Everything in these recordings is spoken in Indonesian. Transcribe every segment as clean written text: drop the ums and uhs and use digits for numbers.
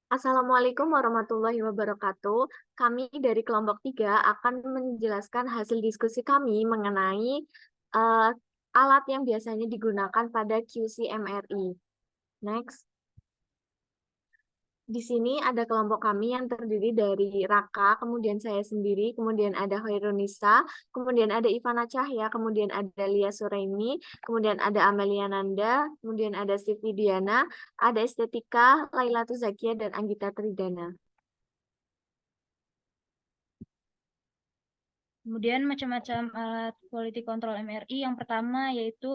Assalamualaikum warahmatullahi wabarakatuh. Kami dari kelompok 3 akan menjelaskan hasil diskusi kami mengenai eh, alat yang biasanya digunakan pada QC-MRI. Next. Di sini ada kelompok kami yang terdiri dari Raka, kemudian saya sendiri, kemudian ada Hoirunisa, kemudian ada Ivana Cahya, kemudian ada Lia Suraini, kemudian ada Amelia Nanda, kemudian ada Siti Diana, ada Estetika, Lailatul Zakia, dan Anggita Tridana. Kemudian macam-macam alat quality control MRI. Yang pertama yaitu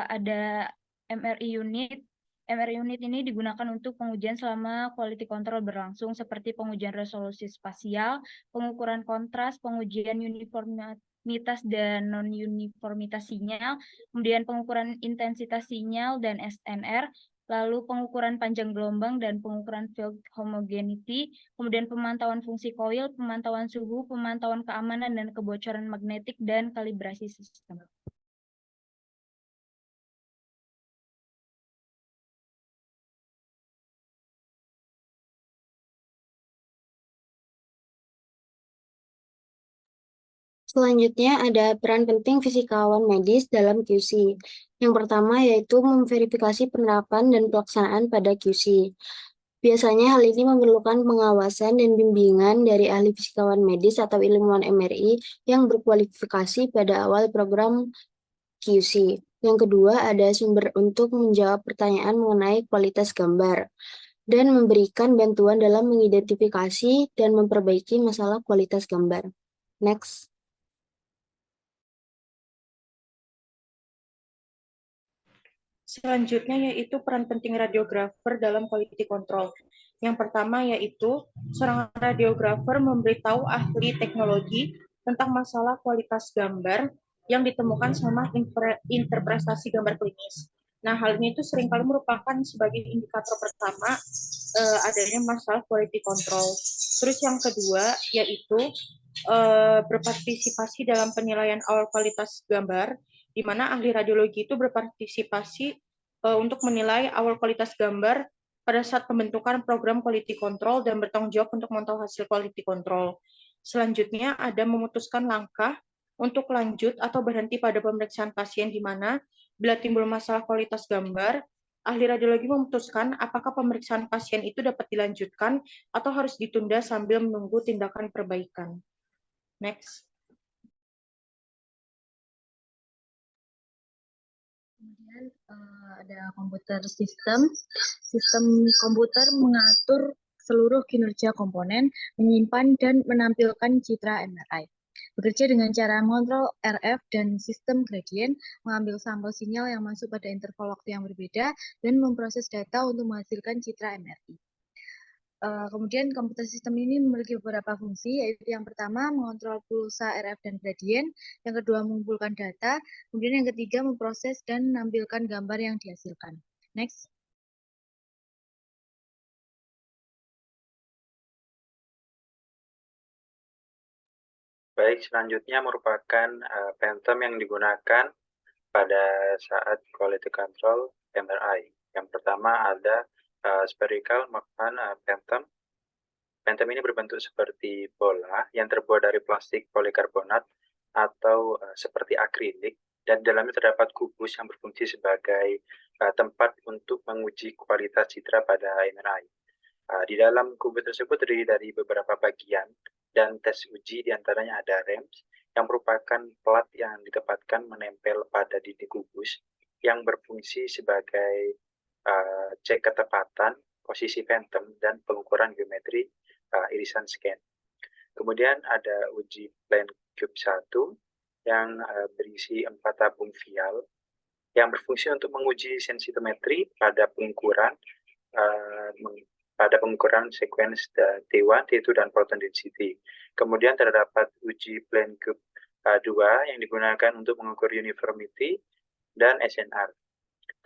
ada MRI unit. MRI unit ini digunakan untuk pengujian selama quality control berlangsung seperti pengujian resolusi spasial, pengukuran kontras, pengujian uniformitas dan non-uniformitas sinyal, kemudian pengukuran intensitas sinyal dan SNR, lalu pengukuran panjang gelombang dan pengukuran field homogeneity, kemudian pemantauan fungsi koil, pemantauan suhu, pemantauan keamanan dan kebocoran magnetik, dan kalibrasi sistem. Selanjutnya ada peran penting fisikawan medis dalam QC. Yang pertama yaitu memverifikasi penerapan dan pelaksanaan pada QC. Biasanya hal ini memerlukan pengawasan dan bimbingan dari ahli fisikawan medis atau ilmuwan MRI yang berkualifikasi pada awal program QC. Yang kedua ada sumber untuk menjawab pertanyaan mengenai kualitas gambar dan memberikan bantuan dalam mengidentifikasi dan memperbaiki masalah kualitas gambar. Next. Selanjutnya yaitu peran penting radiografer dalam quality control. Yang pertama yaitu seorang radiografer memberitahu ahli teknologi tentang masalah kualitas gambar yang ditemukan selama interpretasi gambar klinis. Nah, hal ini itu seringkali merupakan sebagai indikator pertama adanya masalah quality control. Terus yang kedua yaitu berpartisipasi dalam penilaian awal kualitas gambar, di mana ahli radiologi itu berpartisipasi untuk menilai awal kualitas gambar pada saat pembentukan program quality control dan bertanggung jawab untuk memantau hasil quality control. Selanjutnya ada memutuskan langkah untuk lanjut atau berhenti pada pemeriksaan pasien, di mana bila timbul masalah kualitas gambar, ahli radiologi memutuskan apakah pemeriksaan pasien itu dapat dilanjutkan atau harus ditunda sambil menunggu tindakan perbaikan. Next. Kemudian ada komputer sistem. Sistem komputer mengatur seluruh kinerja komponen, menyimpan dan menampilkan citra MRI. Bekerja dengan cara mengontrol RF dan sistem gradient, mengambil sampel sinyal yang masuk pada interval waktu yang berbeda, dan memproses data untuk menghasilkan citra MRI. Kemudian komputer sistem ini memiliki beberapa fungsi, yaitu yang pertama mengontrol pulsa RF dan gradient, yang kedua mengumpulkan data, kemudian yang ketiga memproses dan menampilkan gambar yang dihasilkan. Next. Baik, selanjutnya merupakan phantom yang digunakan pada saat quality control MRI. Yang pertama ada spherical Mach-1 phantom. Phantom ini berbentuk seperti bola yang terbuat dari plastik polikarbonat atau seperti akrilik, dan di dalamnya terdapat kubus yang berfungsi sebagai tempat untuk menguji kualitas citra pada MRI. Di dalam kubus tersebut terdiri dari beberapa bagian, dan tes uji diantaranya ada REMS, yang merupakan plat yang ditempatkan menempel pada dinding kubus yang berfungsi sebagai cek ketepatan, posisi phantom, dan pengukuran geometri irisan scan. Kemudian ada uji plane cube 1 yang berisi 4 tabung vial yang berfungsi untuk menguji sensitometri pada pengukuran sequence T1, T2, dan proton density. Kemudian terdapat uji plane cube 2 yang digunakan untuk mengukur uniformity dan SNR.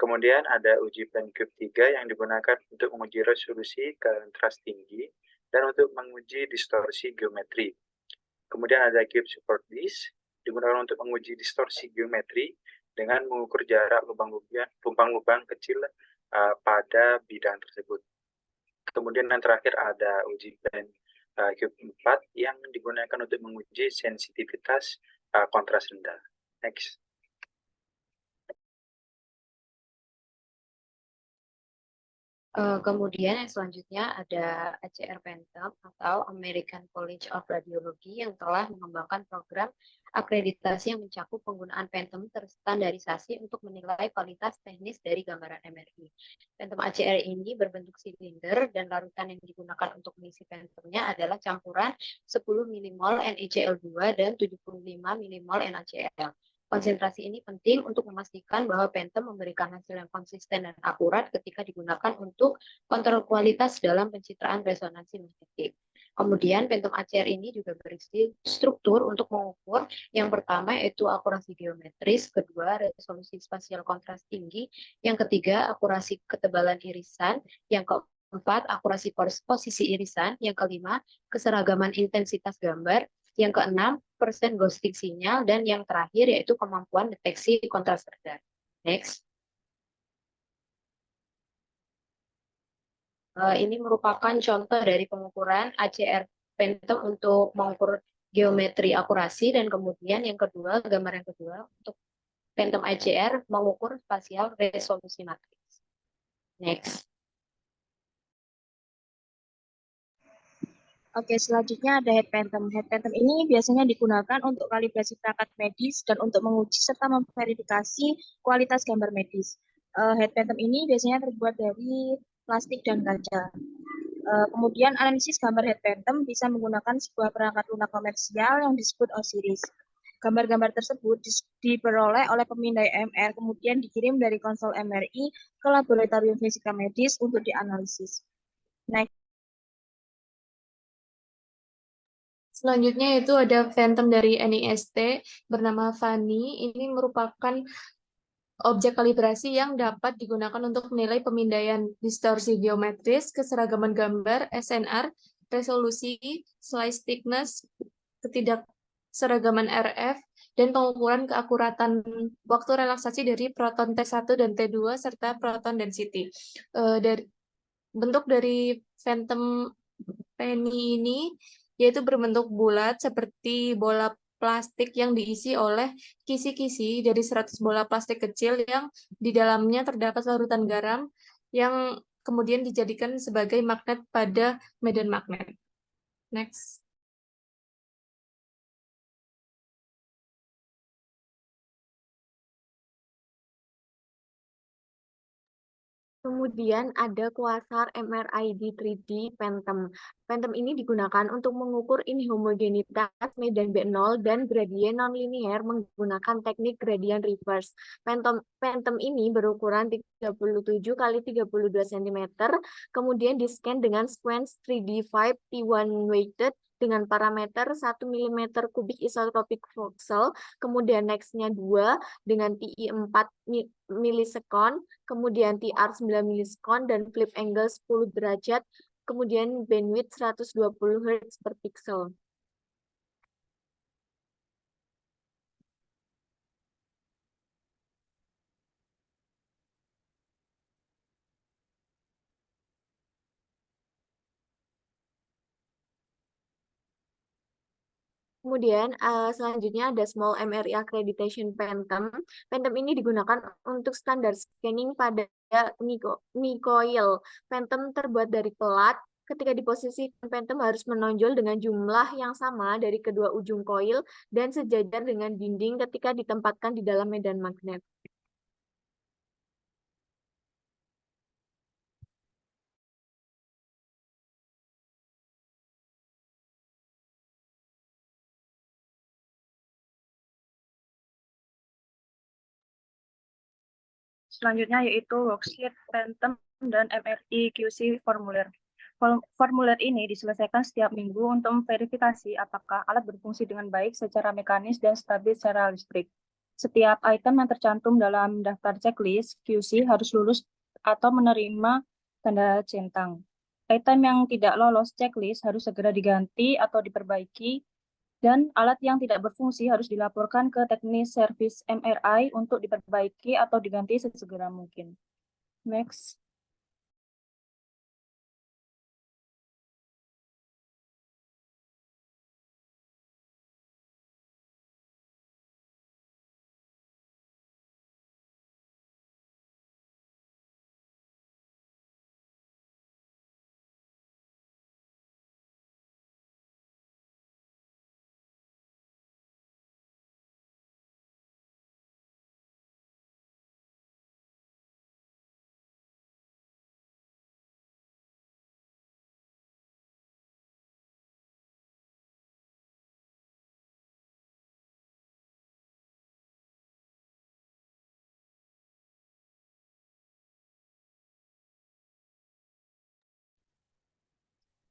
Kemudian ada uji plane cube 3 yang digunakan untuk menguji resolusi kontras tinggi dan untuk menguji distorsi geometri. Kemudian ada cube support disk, digunakan untuk menguji distorsi geometri dengan mengukur jarak lubang-lubang kecil pada bidang tersebut. Kemudian yang terakhir ada uji Cube 4 yang digunakan untuk menguji sensitivitas kontras rendah. Next. Kemudian yang selanjutnya ada ACR Phantom atau American College of Radiology yang telah mengembangkan program akreditasi yang mencakup penggunaan Phantom terstandarisasi untuk menilai kualitas teknis dari gambaran MRI. Phantom ACR ini berbentuk silinder dan larutan yang digunakan untuk mengisi Phantomnya adalah campuran 10 mmol NaCl2 dan 75 mmol NaCl. Konsentrasi ini penting untuk memastikan bahwa Phantom memberikan hasil yang konsisten dan akurat ketika digunakan untuk kontrol kualitas dalam pencitraan resonansi magnetik. Kemudian Phantom ACR ini juga berisi struktur untuk mengukur yang pertama yaitu akurasi geometris, kedua resolusi spasial kontras tinggi, yang ketiga akurasi ketebalan irisan, yang keempat akurasi posisi irisan, yang kelima keseragaman intensitas gambar, yang keenam ghosting sinyal, dan yang terakhir yaitu kemampuan deteksi kontras rendah. Next. Ini merupakan contoh dari pengukuran ACR Phantom untuk mengukur geometri akurasi, dan kemudian yang kedua, gambar yang kedua untuk Phantom ACR mengukur spasial resolusi matriks. Next. Oke, selanjutnya ada head phantom. Head phantom ini biasanya digunakan untuk kalibrasi perangkat medis dan untuk menguji serta memverifikasi kualitas gambar medis. Head phantom ini biasanya terbuat dari plastik dan kaca. Kemudian analisis gambar head phantom bisa menggunakan sebuah perangkat lunak komersial yang disebut Osiris. Gambar-gambar tersebut diperoleh oleh pemindai MR, kemudian dikirim dari konsol MRI ke laboratorium fisika medis untuk dianalisis. Next. Selanjutnya itu ada Phantom dari NIST bernama Fanny. Ini merupakan objek kalibrasi yang dapat digunakan untuk menilai pemindaian distorsi geometris, keseragaman gambar, SNR, resolusi, slice thickness, ketidakseragaman RF, dan pengukuran keakuratan waktu relaksasi dari proton T1 dan T2 serta proton density. Bentuk dari Phantom Penny ini yaitu berbentuk bulat seperti bola plastik yang diisi oleh kisi-kisi dari 100 bola plastik kecil yang di dalamnya terdapat larutan garam yang kemudian dijadikan sebagai magnet pada medan magnet. Next. Kemudian ada Quasar MRID 3D Phantom. Phantom ini digunakan untuk mengukur inhomogenitas medan B0 dan gradien nonlinier menggunakan teknik gradient reverse. Phantom ini berukuran 37 x 32 cm, kemudian di-scan dengan sequence 3D5 T1 weighted dengan parameter 1 mm kubik isotropic voxel, kemudian next-nya 2 dengan TI 4 milisekon, kemudian TR 9 milisekon, dan flip angle 10 derajat, kemudian bandwidth 120 Hz per pixel. Kemudian selanjutnya ada Small MRI Accreditation Phantom. Phantom ini digunakan untuk standar scanning pada Nicoil. Phantom terbuat dari pelat. Ketika diposisikan, Phantom harus menonjol dengan jumlah yang sama dari kedua ujung koil dan sejajar dengan dinding ketika ditempatkan di dalam medan magnet. Selanjutnya yaitu worksheet Phantom dan MRI QC formulir. Formulir ini diselesaikan setiap minggu untuk memverifikasi apakah alat berfungsi dengan baik secara mekanis dan stabil secara listrik. Setiap item yang tercantum dalam daftar checklist QC harus lulus atau menerima tanda centang. Item yang tidak lolos checklist harus segera diganti atau diperbaiki, dan alat yang tidak berfungsi harus dilaporkan ke teknis servis MRI untuk diperbaiki atau diganti sesegera mungkin. Next.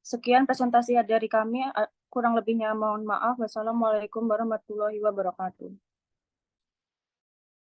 Sekian presentasi dari kami. Kurang lebihnya mohon maaf. Wassalamualaikum warahmatullahi wabarakatuh.